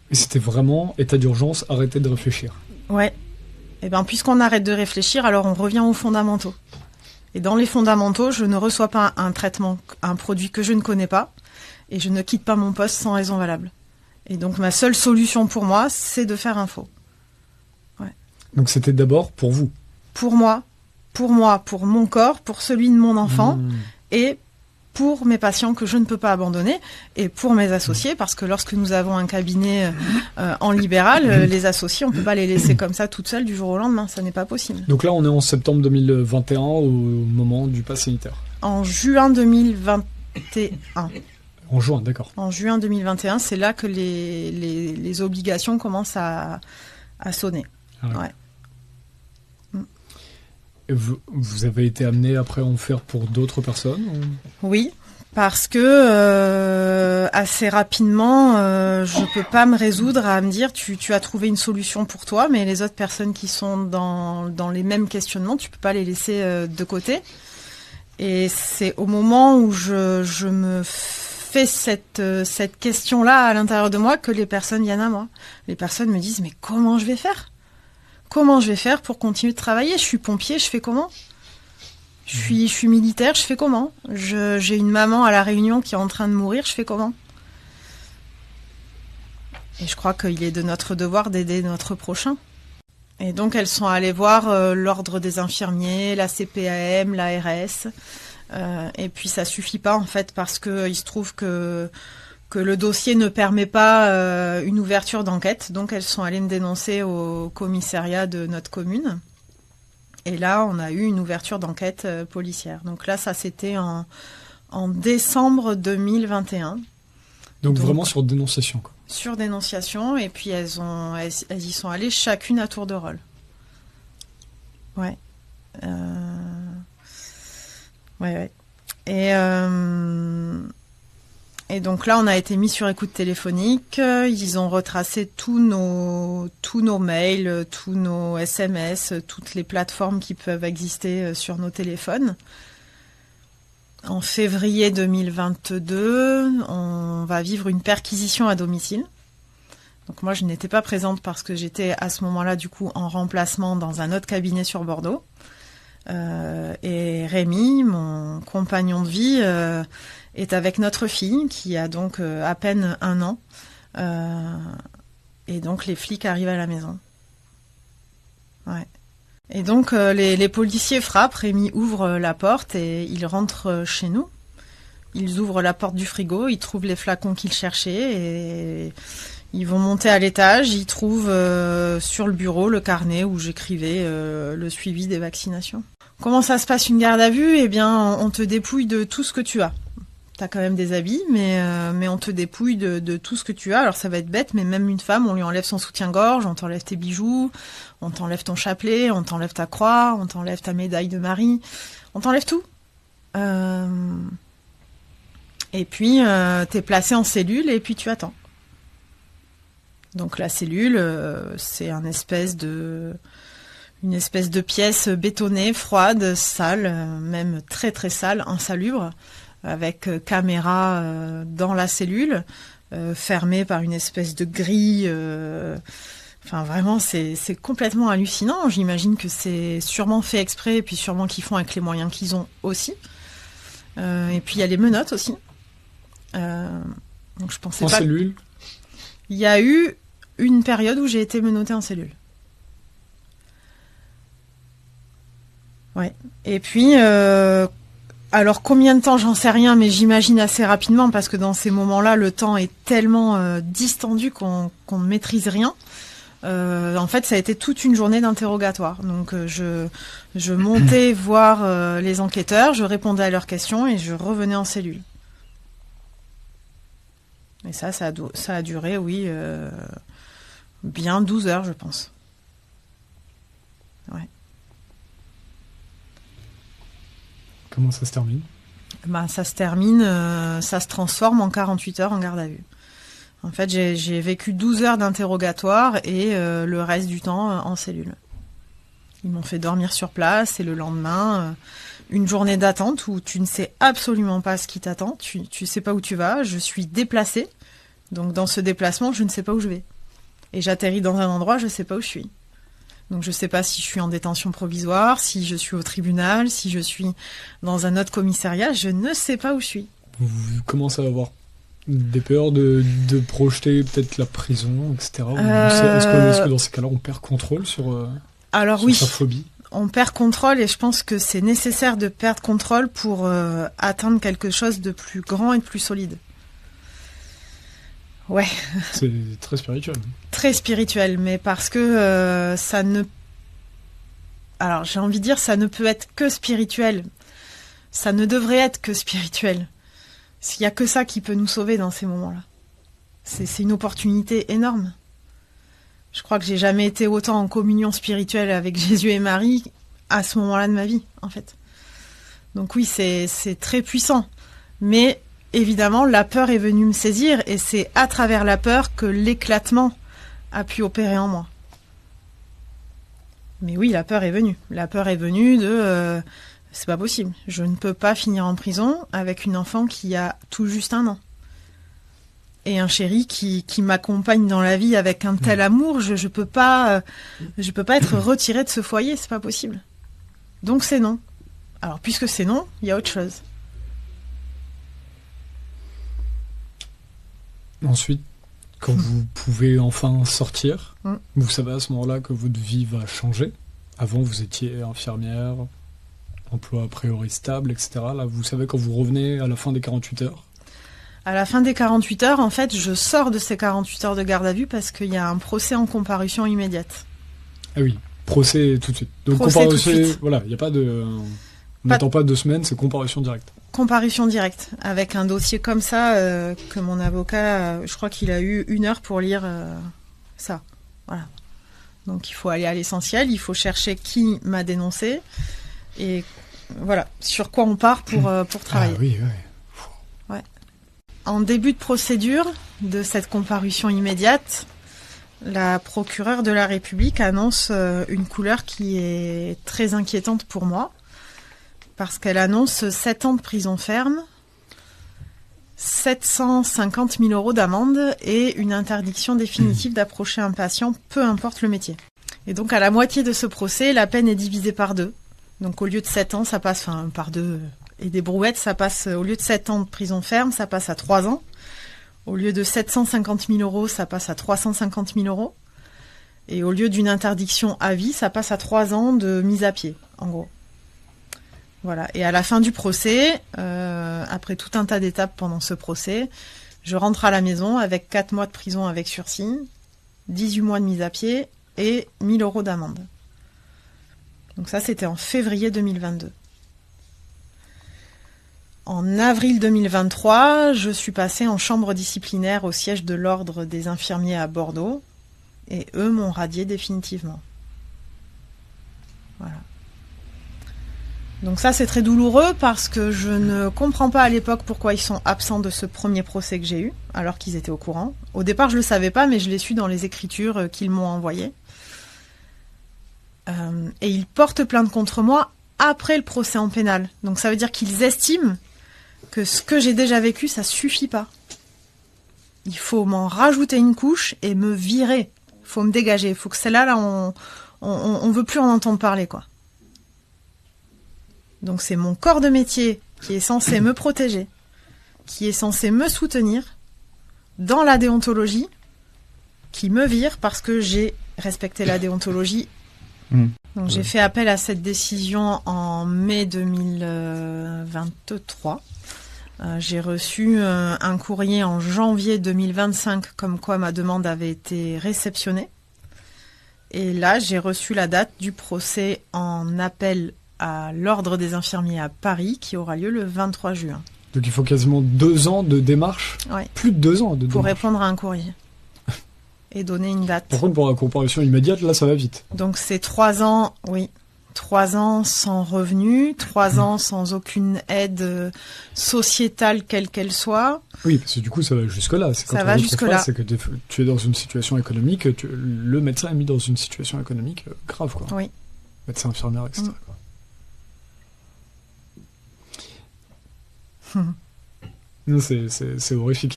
Et c'était vraiment état d'urgence, arrêtez de réfléchir. Ouais. Et bien, puisqu'on arrête de réfléchir, alors on revient aux fondamentaux. Et dans les fondamentaux, je ne reçois pas un traitement, un produit que je ne connais pas, et je ne quitte pas mon poste sans raison valable. Et donc, ma seule solution pour moi, c'est de faire un faux. Ouais. Donc c'était d'abord pour vous. Pour moi, pour mon corps, pour celui de mon enfant, et pour mes patients que je ne peux pas abandonner, et pour mes associés, parce que lorsque nous avons un cabinet en libéral, les associés, on ne peut pas les laisser comme ça toutes seules du jour au lendemain, ça n'est pas possible. Donc là, on est en septembre 2021, au moment du pass sanitaire. En juin 2021. En juin, d'accord. En juin 2021, c'est là que les obligations commencent à sonner. Ah ouais. Ouais. Et vous avez été amené après à en faire pour d'autres personnes ou... Oui, parce que assez rapidement, je peux pas me résoudre à me dire tu as trouvé une solution pour toi, mais les autres personnes qui sont dans les mêmes questionnements, tu peux pas les laisser de côté. Et c'est au moment où je me fais cette question-là à l'intérieur de moi que les personnes viennent à moi. Les personnes me disent mais comment je vais faire ? Comment je vais faire pour continuer de travailler ? Je suis pompier, je fais comment ? Je suis militaire, je fais comment ? J'ai une maman à La Réunion qui est en train de mourir, je fais comment ? Et je crois qu'il est de notre devoir d'aider notre prochain. Et donc elles sont allées voir l'ordre des infirmiers, la CPAM, l'ARS. Et puis ça suffit pas en fait parce que il se trouve que le dossier ne permet pas une ouverture d'enquête. Donc elles sont allées me dénoncer au commissariat de notre commune. Et là, on a eu une ouverture d'enquête policière. Donc là, ça c'était en décembre 2021. Donc vraiment sur dénonciation, quoi. Sur dénonciation. Et puis elles y sont allées chacune à tour de rôle. Ouais. Ouais. Et donc là, on a été mis sur écoute téléphonique. Ils ont retracé tous nos mails, tous nos SMS, toutes les plateformes qui peuvent exister sur nos téléphones. En février 2022, on va vivre une perquisition à domicile. Donc moi, je n'étais pas présente parce que j'étais à ce moment-là, du coup, en remplacement dans un autre cabinet sur Bordeaux. Et Rémi, mon compagnon de vie, est avec notre fille qui a donc à peine 1 an. Et donc les flics arrivent à la maison. Ouais. Et donc les policiers frappent, Rémi ouvre la porte et il rentre chez nous. Ils ouvrent la porte du frigo, ils trouvent les flacons qu'ils cherchaient et ils vont monter à l'étage. Ils trouvent sur le bureau le carnet où j'écrivais le suivi des vaccinations. Comment ça se passe une garde à vue ? Eh bien, on te dépouille de tout ce que tu as. T'as quand même des habits, mais on te dépouille de tout ce que tu as. Alors ça va être bête, mais même une femme, on lui enlève son soutien-gorge, on t'enlève tes bijoux, on t'enlève ton chapelet, on t'enlève ta croix, on t'enlève ta médaille de mari, on t'enlève tout. Et puis t'es placé en cellule et puis tu attends. Donc la cellule, c'est une espèce de pièce bétonnée, froide, sale, même très très sale, insalubre, avec caméra dans la cellule, fermée par une espèce de grille. Enfin vraiment, c'est complètement hallucinant. J'imagine que c'est sûrement fait exprès, et puis sûrement qu'ils font avec les moyens qu'ils ont aussi. Et puis il y a les menottes aussi. Donc je pensais en pas. cellule. Il y a eu une période où j'ai été menottée en cellule. Ouais. Et puis, alors combien de temps, j'en sais rien, mais j'imagine assez rapidement parce que dans ces moments-là, le temps est tellement distendu qu'on ne maîtrise rien. En fait, ça a été toute une journée d'interrogatoire. Donc, je montais voir les enquêteurs, je répondais à leurs questions et je revenais en cellule. Et ça a duré, oui, bien 12 heures, je pense. Ouais. Comment ça se termine ? Ça se termine, ça se transforme en 48 heures en garde à vue. En fait, j'ai vécu 12 heures d'interrogatoire et le reste du temps en cellule. Ils m'ont fait dormir sur place et le lendemain, une journée d'attente où tu ne sais absolument pas ce qui t'attend, tu sais pas où tu vas, je suis déplacée. Donc dans ce déplacement, je ne sais pas où je vais. Et j'atterris dans un endroit, je sais pas où je suis. Donc je sais pas si je suis en détention provisoire, si je suis au tribunal, si je suis dans un autre commissariat, je ne sais pas où je suis. Vous commencez à avoir des peurs de projeter peut-être la prison, etc. Est-ce que dans ces cas-là, on perd contrôle sur Oui, sa phobie? On perd contrôle et je pense que c'est nécessaire de perdre contrôle pour atteindre quelque chose de plus grand et de plus solide. Ouais. C'est très spirituel. Très spirituel, mais parce que ça ne... Alors j'ai envie de dire, ça ne peut être que spirituel. Ça ne devrait être que spirituel. S'il n'y a que ça qui peut nous sauver dans ces moments-là. C'est une opportunité énorme. Je crois que j'ai jamais été autant en communion spirituelle avec Jésus et Marie à ce moment-là de ma vie, en fait. Donc oui, c'est très puissant. Mais évidemment, la peur est venue me saisir et c'est à travers la peur que l'éclatement a pu opérer en moi. Mais oui, la peur est venue. La peur est venue de... c'est pas possible. Je ne peux pas finir en prison avec une enfant qui a tout juste 1 an. Et un chéri qui m'accompagne dans la vie avec un tel amour, je peux pas être retirée de ce foyer, c'est pas possible. Donc c'est non. Alors puisque c'est non, il y a autre chose. Ensuite, quand vous pouvez enfin sortir, vous savez à ce moment-là que votre vie va changer. Avant, vous étiez infirmière, emploi a priori stable, etc. Là, vous savez quand vous revenez à la fin des 48 heures. À la fin des 48 heures, en fait, je sors de ces 48 heures de garde à vue parce qu'il y a un procès en comparution immédiate. Ah oui, procès tout de suite. Donc comparution, voilà, il n'y a pas de... On n'attend pas 2 semaines, c'est comparution directe. Comparution directe, avec un dossier comme ça, que mon avocat, je crois qu'il a eu 1 heure pour lire ça. Voilà. Donc il faut aller à l'essentiel, il faut chercher qui m'a dénoncé, et voilà, sur quoi on part pour travailler. Ah oui, oui. Ouais. En début de procédure de cette comparution immédiate, la procureure de la République annonce une couleur qui est très inquiétante pour moi, parce qu'elle annonce 7 ans de prison ferme, 750 000 € d'amende et une interdiction définitive d'approcher un patient, peu importe le métier. Et donc à la moitié de ce procès, la peine est divisée par 2. Donc au lieu de 7 ans, ça passe, par 2 et des brouettes, ça passe, au lieu de 7 ans de prison ferme, ça passe à 3 ans. Au lieu de 750 000 €, ça passe à 350 000 €. Et au lieu d'une interdiction à vie, ça passe à 3 ans de mise à pied, en gros. Voilà. Et à la fin du procès, après tout un tas d'étapes pendant ce procès, je rentre à la maison avec 4 mois de prison avec sursis, 18 mois de mise à pied et 1 000 € d'amende. Donc ça, c'était en février 2022. En avril 2023, je suis passée en chambre disciplinaire au siège de l'Ordre des infirmiers à Bordeaux, et eux m'ont radiée définitivement. Voilà. Donc ça, c'est très douloureux parce que je ne comprends pas à l'époque pourquoi ils sont absents de ce premier procès que j'ai eu, alors qu'ils étaient au courant. Au départ, je ne le savais pas, mais je l'ai su dans les écritures qu'ils m'ont envoyées. Et ils portent plainte contre moi après le procès en pénal. Donc ça veut dire qu'ils estiment que ce que j'ai déjà vécu, ça suffit pas. Il faut m'en rajouter une couche et me virer. Il faut me dégager. Il faut que celle-là, on veut plus en entendre parler, quoi. Donc c'est mon corps de métier qui est censé me protéger, qui est censé me soutenir dans la déontologie, qui me vire parce que j'ai respecté la déontologie. Donc j'ai fait appel à cette décision en mai 2023. J'ai reçu un courrier en janvier 2025 comme quoi ma demande avait été réceptionnée. Et là, j'ai reçu la date du procès en appel à l'Ordre des infirmiers à Paris qui aura lieu le 23 juin. Donc il faut quasiment 2 ans de démarche. Ouais. Plus de 2 ans de démarche. Pour répondre à un courrier. Et donner une date. Par contre, pour la comparution immédiate, là, ça va vite. Donc c'est 3 ans, oui. 3 ans sans revenu, 3 ans sans aucune aide sociétale quelle qu'elle soit. Oui, parce que du coup, ça va jusque-là. C'est ça va jusque-là. C'est que tu es dans une situation économique, le médecin est mis dans une situation économique grave, quoi. Oui. Médecin, infirmière, etc. Non, c'est horrifique.